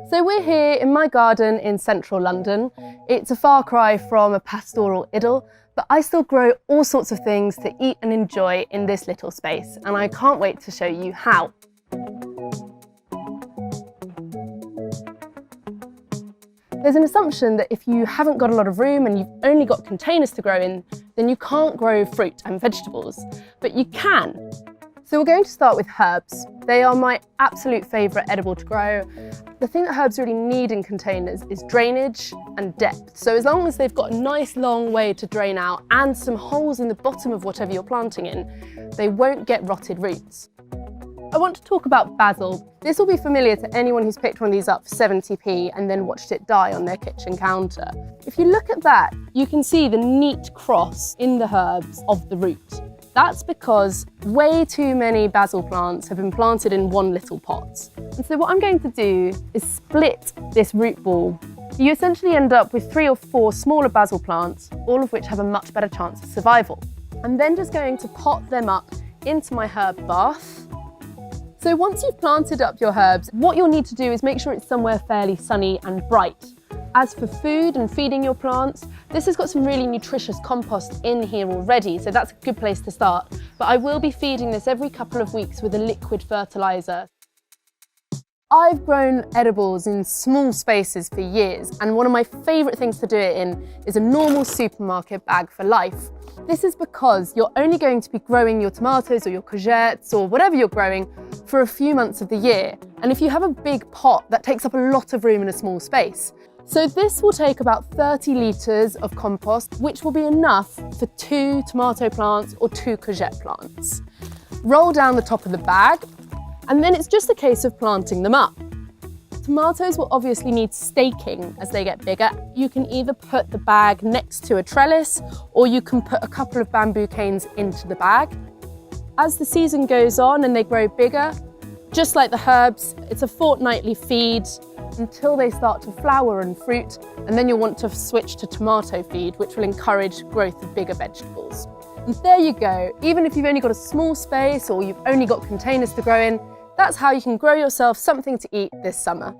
So we're here in my garden in central London. It's a far cry from a pastoral idyll, but I still grow all sorts of things to eat and enjoy in this little space, and I can't wait to show you how. There's an assumption that if you haven't got a lot of room and you've only got containers to grow in, then you can't grow fruit and vegetables, but you can. So we're going to start with herbs. They are my absolute favourite edible to grow. The thing that herbs really need in containers is drainage and depth. So as long as they've got a nice long way to drain out and some holes in the bottom of whatever you're planting in, they won't get rotted roots. I want to talk about basil. This will be familiar to anyone who's picked one of these up for 70p and then watched it die on their kitchen counter. If you look at that, you can see the neat cross in the herbs of the root. That's because way too many basil plants have been planted in one little pot. And so what I'm going to do is split this root ball. You essentially end up with 3 or 4 smaller basil plants, all of which have a much better chance of survival. I'm then just going to pot them up into my herb bath. So once you've planted up your herbs, what you'll need to do is make sure it's somewhere fairly sunny and bright. As for food and feeding your plants, this has got some really nutritious compost in here already, so that's a good place to start. But I will be feeding this every couple of weeks with a liquid fertiliser. I've grown edibles in small spaces for years, and one of my favourite things to do it in is a normal supermarket bag for life. This is because you're only going to be growing your tomatoes or your courgettes or whatever you're growing for a few months of the year. And if you have a big pot, that takes up a lot of room in a small space. So this will take about 30 litres of compost, which will be enough for 2 tomato plants or 2 courgette plants. Roll down the top of the bag, and then it's just a case of planting them up. Tomatoes will obviously need staking as they get bigger. You can either put the bag next to a trellis, or you can put a couple of bamboo canes into the bag. As the season goes on and they grow bigger, just like the herbs, it's a fortnightly feed until they start to flower and fruit, and then you'll want to switch to tomato feed, which will encourage growth of bigger vegetables. And there you go. Even if you've only got a small space or you've only got containers to grow in, that's how you can grow yourself something to eat this summer.